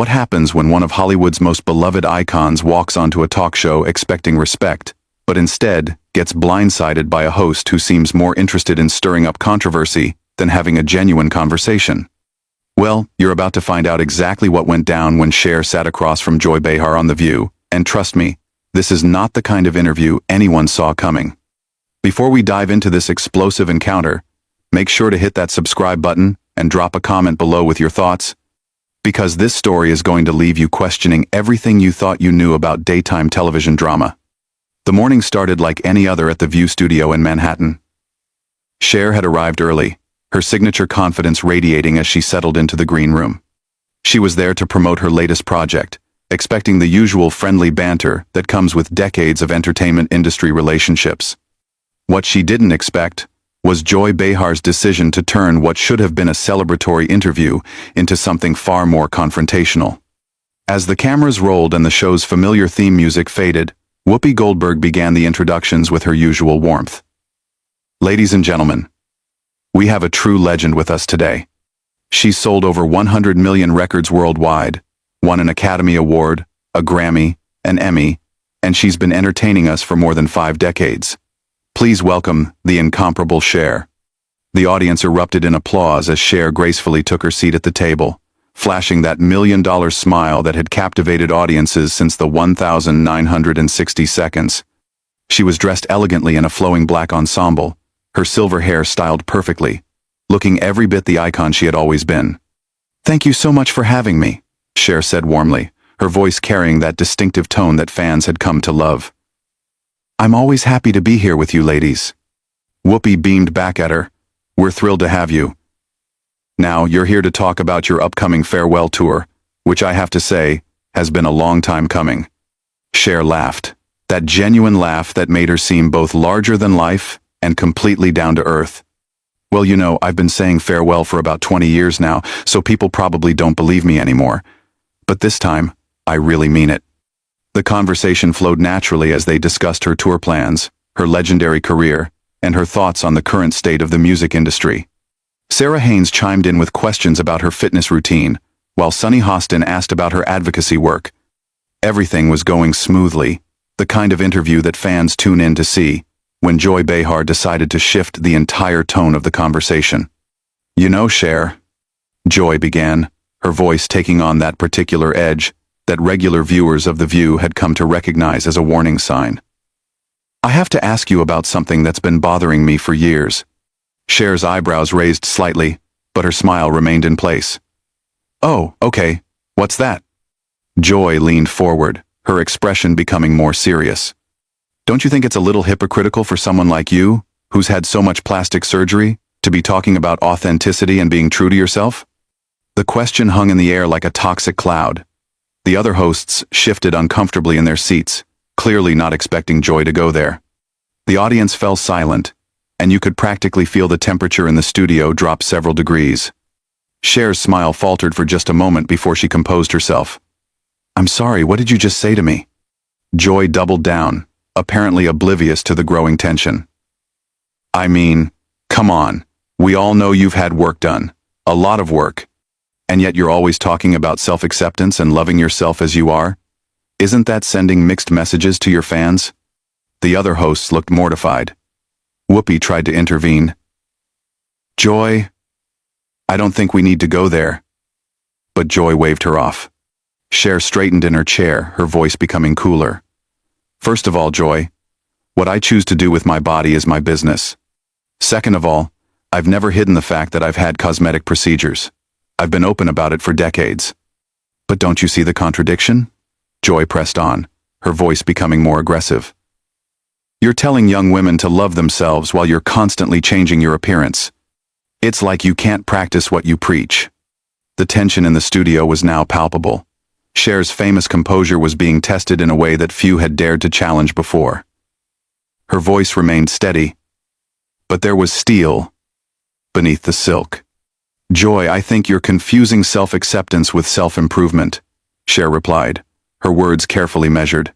What happens when one of Hollywood's most beloved icons walks onto a talk show expecting respect, but instead gets blindsided by a host who seems more interested in stirring up controversy than having a genuine conversation? Well, you're about to find out exactly what went down when Cher sat across from Joy Behar on The View, and trust me, this is not the kind of interview anyone saw coming. Before we dive into this explosive encounter, make sure to hit that subscribe button and drop a comment below with your thoughts, because this story is going to leave you questioning everything you thought you knew about daytime television drama. The morning started like any other at the View studio in Manhattan. Cher had arrived early, her signature confidence radiating as she settled into the green room. She was there to promote her latest project, expecting the usual friendly banter that comes with decades of entertainment industry relationships. What she didn't expect was Joy Behar's decision to turn what should have been a celebratory interview into something far more confrontational. As the cameras rolled and the show's familiar theme music faded, Whoopi Goldberg began the introductions with her usual warmth. Ladies and gentlemen, we have a true legend with us today. She's sold over 100 million records worldwide, won an Academy Award, a Grammy, an Emmy, and she's been entertaining us for more than 5 decades. Please welcome the incomparable Cher. The audience erupted in applause as Cher gracefully took her seat at the table, flashing that $1,000,000 smile that had captivated audiences since the 1,960 seconds. She was dressed elegantly in a flowing black ensemble, her silver hair styled perfectly, looking every bit the icon she had always been. "Thank you so much for having me," Cher said warmly, her voice carrying that distinctive tone that fans had come to love. "I'm always happy to be here with you ladies." Whoopi beamed back at her. "We're thrilled to have you. Now, you're here to talk about your upcoming farewell tour, which I have to say, has been a long time coming." Cher laughed, that genuine laugh that made her seem both larger than life and completely down to earth. "Well, you know, I've been saying farewell for about 20 years now, so people probably don't believe me anymore. But this time, I really mean it." The conversation flowed naturally as they discussed her tour plans, her legendary career, and her thoughts on the current state of the music industry. Sarah Haynes chimed in with questions about her fitness routine, while Sunny Hostin asked about her advocacy work. Everything was going smoothly, the kind of interview that fans tune in to see, when Joy Behar decided to shift the entire tone of the conversation. "You know, Cher," Joy began, her voice taking on that particular edge that regular viewers of The View had come to recognize as a warning sign. "I have to ask you about something that's been bothering me for years." Cher's eyebrows raised slightly, but her smile remained in place. "Oh, okay, what's that?" Joy leaned forward, her expression becoming more serious. "Don't you think it's a little hypocritical for someone like you, who's had so much plastic surgery, to be talking about authenticity and being true to yourself?" The question hung in the air like a toxic cloud. The other hosts shifted uncomfortably in their seats, clearly not expecting Joy to go there. The audience fell silent, and you could practically feel the temperature in the studio drop several degrees. Cher's smile faltered for just a moment before she composed herself. "I'm sorry, what did you just say to me?" Joy doubled down, apparently oblivious to the growing tension. "I mean, come on, we all know you've had work done, a lot of work. And yet you're always talking about self-acceptance and loving yourself as you are? Isn't that sending mixed messages to your fans?" The other hosts looked mortified. Whoopi tried to intervene. "Joy, I don't think we need to go there." But Joy waved her off. Cher straightened in her chair, her voice becoming cooler. "First of all, Joy, what I choose to do with my body is my business. Second of all, I've never hidden the fact that I've had cosmetic procedures. I've been open about it for decades." "But don't you see the contradiction?" Joy pressed on, her voice becoming more aggressive. "You're telling young women to love themselves while you're constantly changing your appearance. It's like you can't practice what you preach." The tension in the studio was now palpable. Cher's famous composure was being tested in a way that few had dared to challenge before. Her voice remained steady, but there was steel beneath the silk. "Joy, I think you're confusing self-acceptance with self-improvement," Cher replied, her words carefully measured.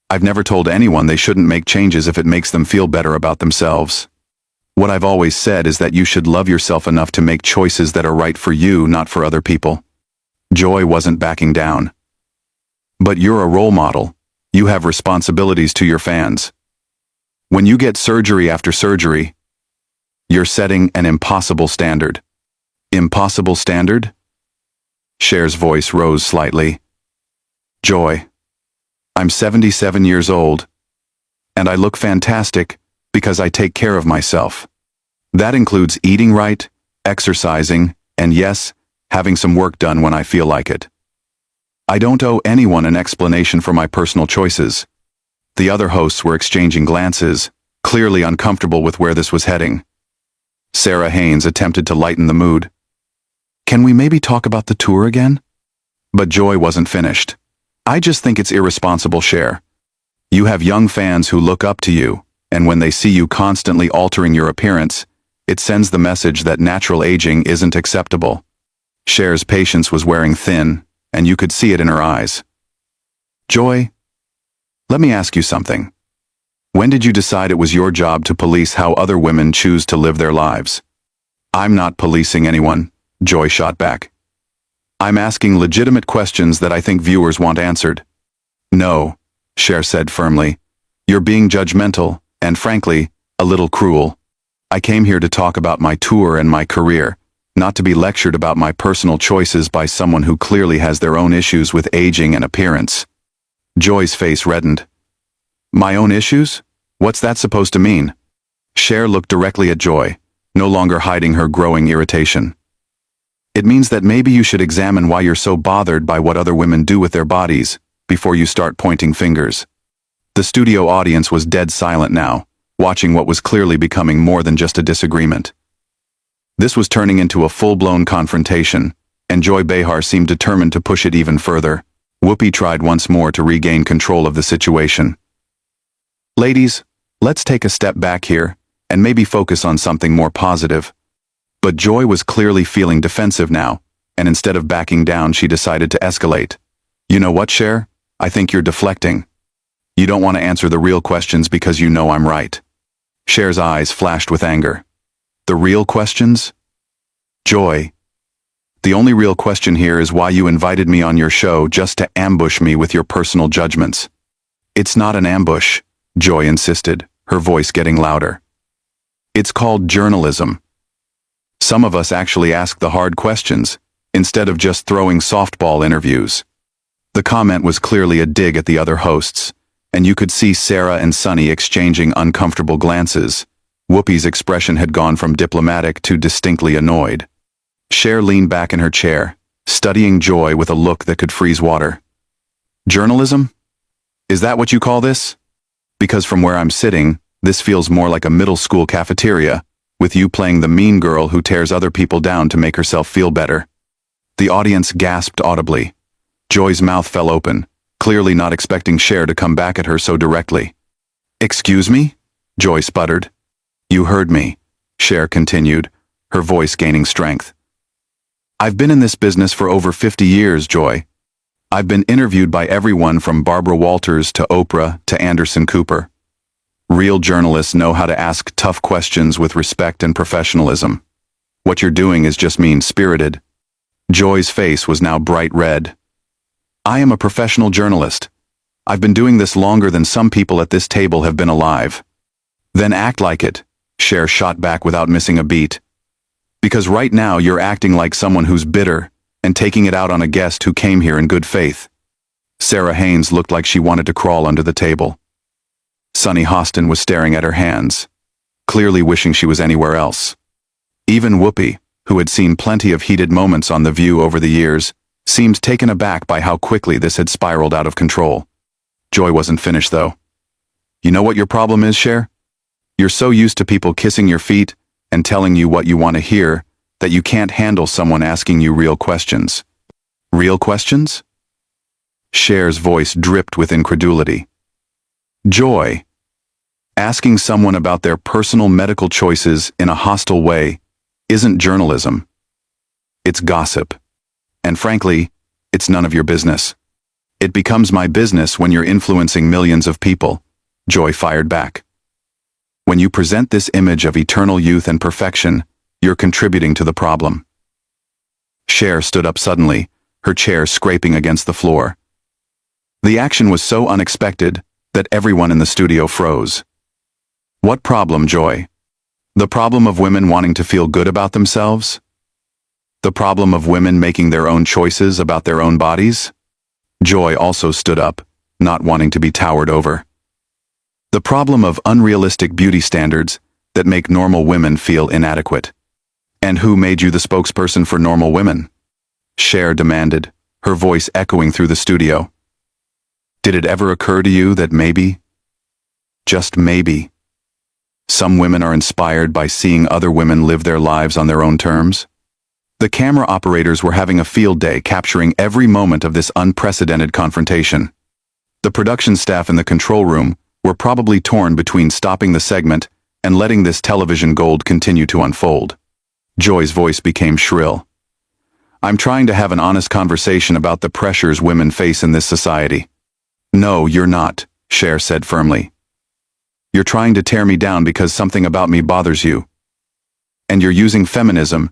"I've never told anyone they shouldn't make changes if it makes them feel better about themselves. What I've always said is that you should love yourself enough to make choices that are right for you, not for other people." Joy wasn't backing down. But you're a role model. You have responsibilities to your fans. When you get surgery after surgery, you're setting an impossible standard. Impossible standard? Cher's voice rose slightly. Joy, I'm 77 years old, and I look fantastic because I take care of myself. That includes eating right, exercising, and yes, having some work done when I feel like it. I don't owe anyone an explanation for my personal choices. The other hosts were exchanging glances, clearly uncomfortable with where this was heading. Sarah Haynes attempted to lighten the mood. Can we maybe talk about the tour again? But Joy wasn't finished. I just think it's irresponsible, Cher. You have young fans who look up to you, and when they see you constantly altering your appearance, it sends the message that natural aging isn't acceptable. Cher's patience was wearing thin, and you could see it in her eyes. Joy, let me ask you something. When did you decide it was your job to police how other women choose to live their lives? I'm not policing anyone, Joy shot back. I'm asking legitimate questions that I think viewers want answered. No, Cher said firmly. You're being judgmental, and frankly, a little cruel. I came here to talk about my tour and my career, not to be lectured about my personal choices by someone who clearly has their own issues with aging and appearance. Joy's face reddened. My own issues? What's that supposed to mean? Cher looked directly at Joy, no longer hiding her growing irritation. It means that maybe you should examine why you're so bothered by what other women do with their bodies, before you start pointing fingers. The studio audience was dead silent now, watching what was clearly becoming more than just a disagreement. This was turning into a full-blown confrontation, and Joy Behar seemed determined to push it even further. Whoopi tried once more to regain control of the situation. Ladies, let's take a step back here, and maybe focus on something more positive. But Joy was clearly feeling defensive now, and instead of backing down, she decided to escalate. You know what, Cher? I think you're deflecting. You don't want to answer the real questions because you know I'm right. Cher's eyes flashed with anger. The real questions? Joy, the only real question here is why you invited me on your show just to ambush me with your personal judgments. It's not an ambush, Joy insisted, her voice getting louder. It's called journalism. Some of us actually ask the hard questions, instead of just throwing softball interviews. The comment was clearly a dig at the other hosts, and you could see Sarah and Sunny exchanging uncomfortable glances. Whoopi's expression had gone from diplomatic to distinctly annoyed. Cher leaned back in her chair, studying Joy with a look that could freeze water. Journalism? Is that what you call this? Because from where I'm sitting, this feels more like a middle school cafeteria, with you playing the mean girl who tears other people down to make herself feel better. The audience gasped audibly. Joy's mouth fell open, clearly not expecting Cher to come back at her so directly. Excuse me? Joy sputtered. You heard me, Cher continued, her voice gaining strength. I've been in this business for over 50 years, Joy. I've been interviewed by everyone from Barbara Walters to Oprah to Anderson Cooper. Real journalists know how to ask tough questions with respect and professionalism. What you're doing is just mean-spirited. Joy's face was now bright red. I am a professional journalist. I've been doing this longer than some people at this table have been alive. Then act like it, Cher shot back without missing a beat. Because right now you're acting like someone who's bitter and taking it out on a guest who came here in good faith. Sarah Haynes looked like she wanted to crawl under the table. Sunny Hostin was staring at her hands, clearly wishing she was anywhere else. Even Whoopi, who had seen plenty of heated moments on The View over the years, seemed taken aback by how quickly this had spiraled out of control. Joy wasn't finished, though. You know what your problem is, Cher? You're so used to people kissing your feet and telling you what you want to hear that you can't handle someone asking you real questions. Real questions? Cher's voice dripped with incredulity. Joy, asking someone about their personal medical choices in a hostile way isn't journalism. It's gossip. And frankly, it's none of your business. It becomes my business when you're influencing millions of people, Joy fired back. When you present this image of eternal youth and perfection, you're contributing to the problem. Cher stood up suddenly, her chair scraping against the floor. The action was so unexpected that everyone in the studio froze. What problem, Joy? The problem of women wanting to feel good about themselves? The problem of women making their own choices about their own bodies? Joy also stood up, not wanting to be towered over. The problem of unrealistic beauty standards that make normal women feel inadequate. And who made you the spokesperson for normal women? Cher demanded, her voice echoing through the studio. Did it ever occur to you that maybe, just maybe, some women are inspired by seeing other women live their lives on their own terms? The camera operators were having a field day capturing every moment of this unprecedented confrontation. The production staff in the control room were probably torn between stopping the segment and letting this television gold continue to unfold. Joy's voice became shrill. I'm trying to have an honest conversation about the pressures women face in this society. No, you're not, Cher said firmly. You're trying to tear me down because something about me bothers you. And you're using feminism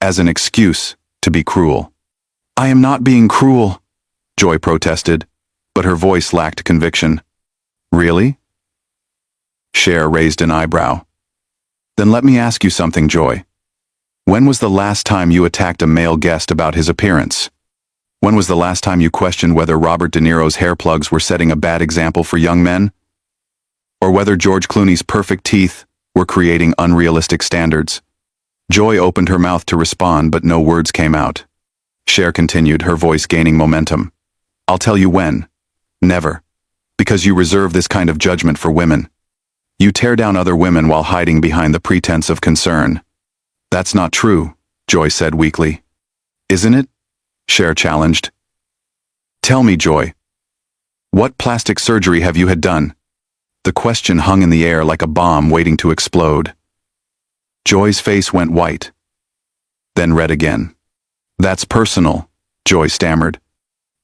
as an excuse to be cruel. I am not being cruel, Joy protested, but her voice lacked conviction. Really? Cher raised an eyebrow. Then let me ask you something, Joy. When was the last time you attacked a male guest about his appearance? When was the last time you questioned whether Robert De Niro's hair plugs were setting a bad example for young men? Or whether George Clooney's perfect teeth were creating unrealistic standards? Joy opened her mouth to respond, but no words came out. Cher continued, her voice gaining momentum. I'll tell you when. Never. Because you reserve this kind of judgment for women. You tear down other women while hiding behind the pretense of concern. That's not true, Joy said weakly. Isn't it? Cher challenged. Tell me, Joy. What plastic surgery have you had done? The question hung in the air like a bomb waiting to explode. Joy's face went white, then red again. That's personal, Joy stammered.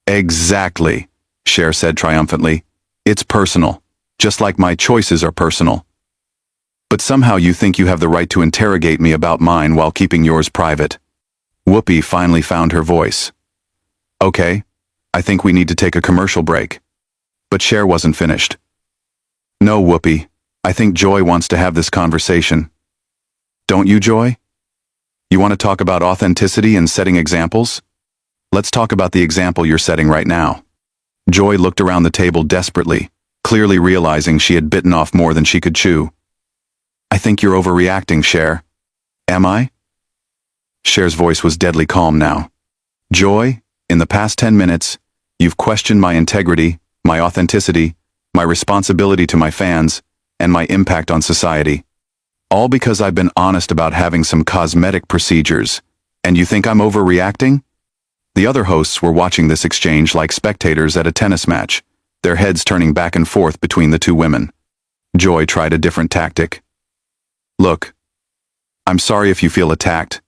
Exactly, Cher said triumphantly. It's personal, just like my choices are personal. But somehow you think you have the right to interrogate me about mine while keeping yours private. Whoopi finally found her voice. Okay, I think we need to take a commercial break. But Cher wasn't finished. No, Whoopi, I think Joy wants to have this conversation. Don't you, Joy? You want to talk about authenticity and setting examples? Let's talk about the example you're setting right now. Joy looked around the table desperately, clearly realizing she had bitten off more than she could chew. I think you're overreacting, Cher. Am I? Cher's voice was deadly calm now. Joy, in the past 10 minutes, you've questioned my integrity, my authenticity, my responsibility to my fans, and my impact on society. All because I've been honest about having some cosmetic procedures, and you think I'm overreacting? The other hosts were watching this exchange like spectators at a tennis match, their heads turning back and forth between the two women. Joy tried a different tactic. Look, I'm sorry if you feel attacked,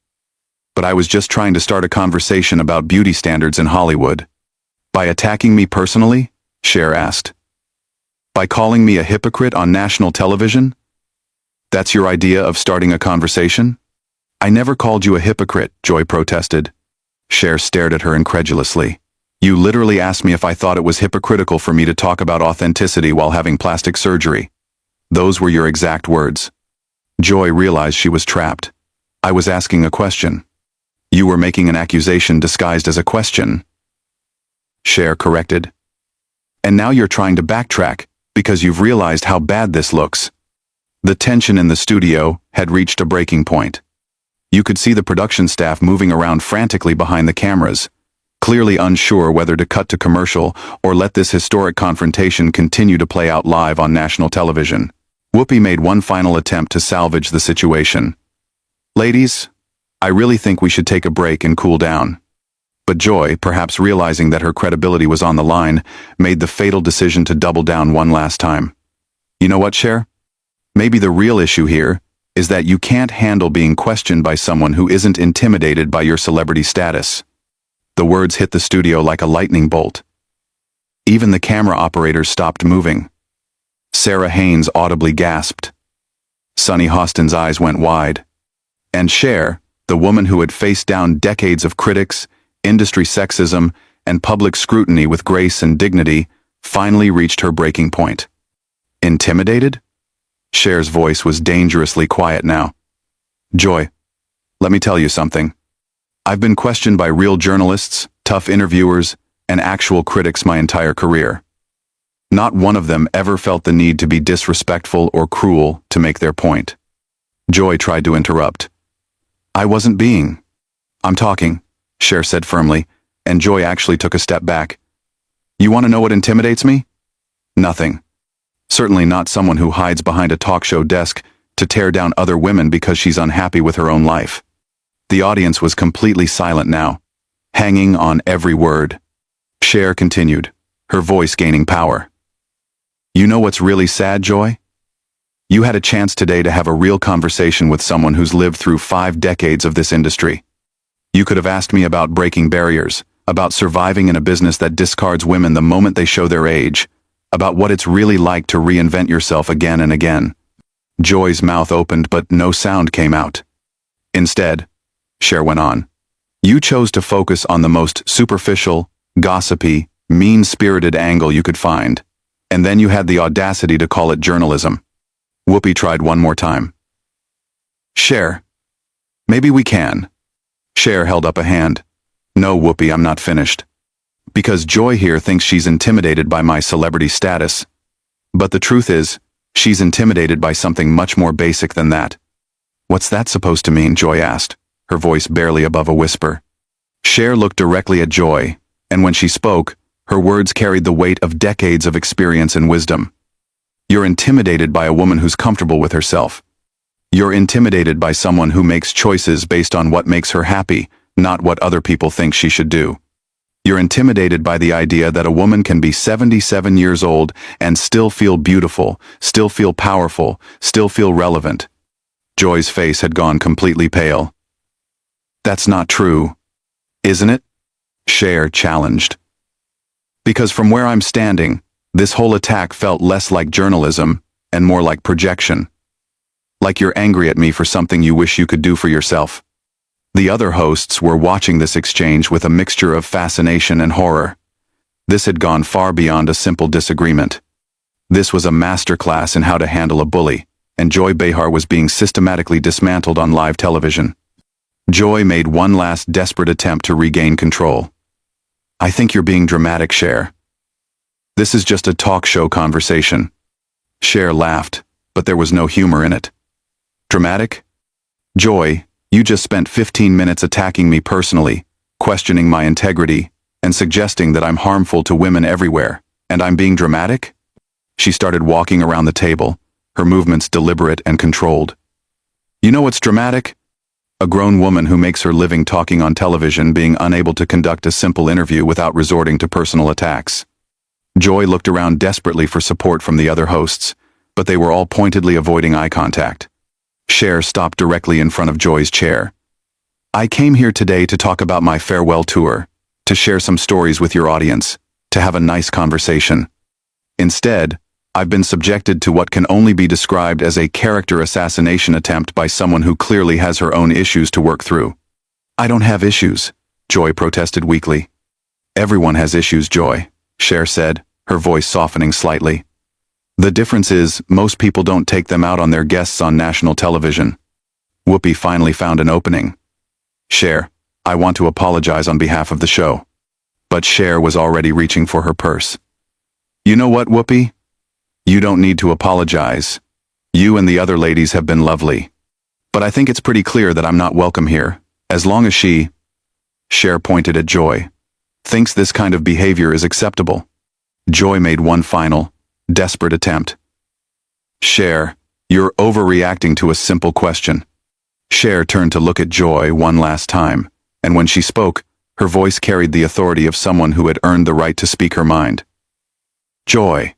but I was just trying to start a conversation about beauty standards in Hollywood. By attacking me personally? Cher asked. By calling me a hypocrite on national television? That's your idea of starting a conversation? I never called you a hypocrite, Joy protested. Cher stared at her incredulously. You literally asked me if I thought it was hypocritical for me to talk about authenticity while having plastic surgery. Those were your exact words. Joy realized she was trapped. I was asking a question. You were making an accusation disguised as a question. Cher corrected. And now you're trying to backtrack because you've realized how bad this looks. The tension in the studio had reached a breaking point. You could see the production staff moving around frantically behind the cameras, clearly unsure whether to cut to commercial or let this historic confrontation continue to play out live on national television. Whoopi made one final attempt to salvage the situation. Ladies, I really think we should take a break and cool down. But Joy, perhaps realizing that her credibility was on the line, made the fatal decision to double down one last time. You know what, Cher? Maybe the real issue here is that you can't handle being questioned by someone who isn't intimidated by your celebrity status. The words hit the studio like a lightning bolt. Even the camera operators stopped moving. Sarah Haynes audibly gasped. Sunny Hostin's eyes went wide. And Cher, the woman who had faced down decades of critics, industry sexism, and public scrutiny with grace and dignity, finally reached her breaking point. Intimidated? Cher's voice was dangerously quiet now. Joy, let me tell you something. I've been questioned by real journalists, tough interviewers, and actual critics my entire career. Not one of them ever felt the need to be disrespectful or cruel to make their point. Joy tried to interrupt. I wasn't being. I'm talking, Cher said firmly, and Joy actually took a step back. You want to know what intimidates me? Nothing. Certainly not someone who hides behind a talk show desk to tear down other women because she's unhappy with her own life. The audience was completely silent now, hanging on every word. Cher continued, her voice gaining power. You know what's really sad, Joy? You had a chance today to have a real conversation with someone who's lived through 5 decades of this industry. You could have asked me about breaking barriers, about surviving in a business that discards women the moment they show their age, about what it's really like to reinvent yourself again and again. Joy's mouth opened, but no sound came out. Instead, Cher went on, you chose to focus on the most superficial, gossipy, mean-spirited angle you could find, and then you had the audacity to call it journalism. Whoopi tried one more time. Cher, maybe we can. Cher held up a hand. No, Whoopi, I'm not finished. Because Joy here thinks she's intimidated by my celebrity status. But the truth is, she's intimidated by something much more basic than that. What's that supposed to mean? Joy asked, her voice barely above a whisper. Cher looked directly at Joy, and when she spoke, her words carried the weight of decades of experience and wisdom. You're intimidated by a woman who's comfortable with herself. You're intimidated by someone who makes choices based on what makes her happy, not what other people think she should do. You're intimidated by the idea that a woman can be 77 years old and still feel beautiful, still feel powerful, still feel relevant. Joy's face had gone completely pale. That's not true, isn't it? Cher challenged. Because from where I'm standing, this whole attack felt less like journalism and more like projection. Like you're angry at me for something you wish you could do for yourself. The other hosts were watching this exchange with a mixture of fascination and horror. This had gone far beyond a simple disagreement. This was a masterclass in how to handle a bully, and Joy Behar was being systematically dismantled on live television. Joy made one last desperate attempt to regain control. I think you're being dramatic, Cher. This is just a talk show conversation. Cher laughed, but there was no humor in it. Dramatic? Joy, you just spent 15 minutes attacking me personally, questioning my integrity, and suggesting that I'm harmful to women everywhere, and I'm being dramatic? She started walking around the table, her movements deliberate and controlled. You know what's dramatic? A grown woman who makes her living talking on television being unable to conduct a simple interview without resorting to personal attacks. Joy looked around desperately for support from the other hosts, but they were all pointedly avoiding eye contact. Cher stopped directly in front of Joy's chair. I came here today to talk about my farewell tour, to share some stories with your audience, to have a nice conversation. Instead, I've been subjected to what can only be described as a character assassination attempt by someone who clearly has her own issues to work through. I don't have issues, Joy protested weakly. Everyone has issues, Joy, Cher said, her voice softening slightly. The difference is, most people don't take them out on their guests on national television. Whoopi finally found an opening. Cher, I want to apologize on behalf of the show. But Cher was already reaching for her purse. You know what, Whoopi? You don't need to apologize. You and the other ladies have been lovely. But I think it's pretty clear that I'm not welcome here, as long as she, Cher pointed at Joy, thinks this kind of behavior is acceptable. Joy made one final, desperate attempt. Cher, you're overreacting to a simple question. Cher turned to look at Joy one last time, and when she spoke, her voice carried the authority of someone who had earned the right to speak her mind. Joy.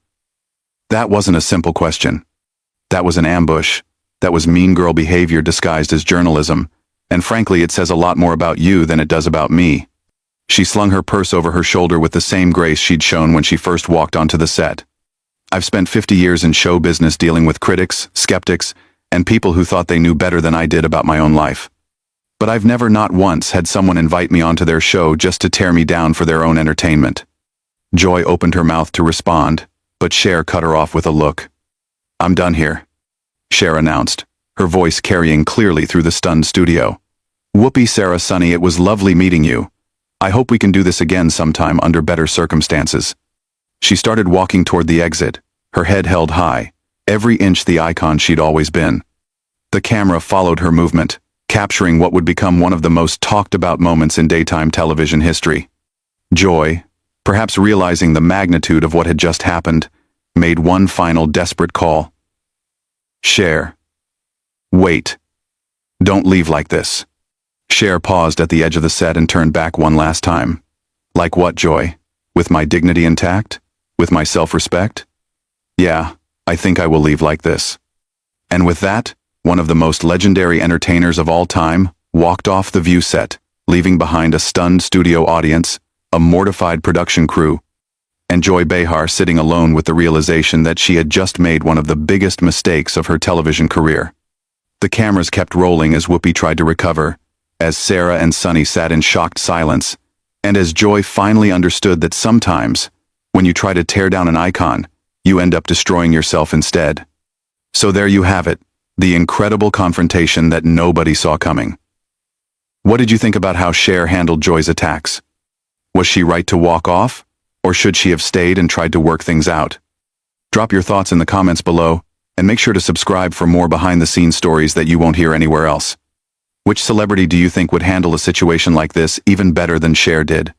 That wasn't a simple question. That was an ambush. That was mean girl behavior disguised as journalism, and frankly it says a lot more about you than it does about me. She slung her purse over her shoulder with the same grace she'd shown when she first walked onto the set. I've spent 50 years in show business dealing with critics, skeptics, and people who thought they knew better than I did about my own life. but I've never not once had someone invite me onto their show just to tear me down for their own entertainment. Joy opened her mouth to respond, but Cher cut her off with a look. I'm done here, Cher announced, her voice carrying clearly through the stunned studio. Whoopee, Sarah, Sonny, it was lovely meeting you. I hope we can do this again sometime under better circumstances. She started walking toward the exit, her head held high, every inch the icon she'd always been. The camera followed her movement, capturing what would become one of the most talked about moments in daytime television history. Joy, perhaps realizing the magnitude of what had just happened, made one final desperate call. Cher. Wait. Don't leave like this. Cher paused at the edge of the set and turned back one last time. Like what, Joy? With my dignity intact? With my self-respect? Yeah, I think I will leave like this. And with that, one of the most legendary entertainers of all time walked off the View set, leaving behind a stunned studio audience, a mortified production crew, and Joy Behar sitting alone with the realization that she had just made one of the biggest mistakes of her television career. The cameras kept rolling as Whoopi tried to recover, as Sarah and Sonny sat in shocked silence, and as Joy finally understood that sometimes, when you try to tear down an icon, you end up destroying yourself instead. So there you have it, the incredible confrontation that nobody saw coming. What did you think about how Cher handled Joy's attacks? Was she right to walk off, or should she have stayed and tried to work things out? Drop your thoughts in the comments below, and make sure to subscribe for more behind-the-scenes stories that you won't hear anywhere else. Which celebrity do you think would handle a situation like this even better than Cher did?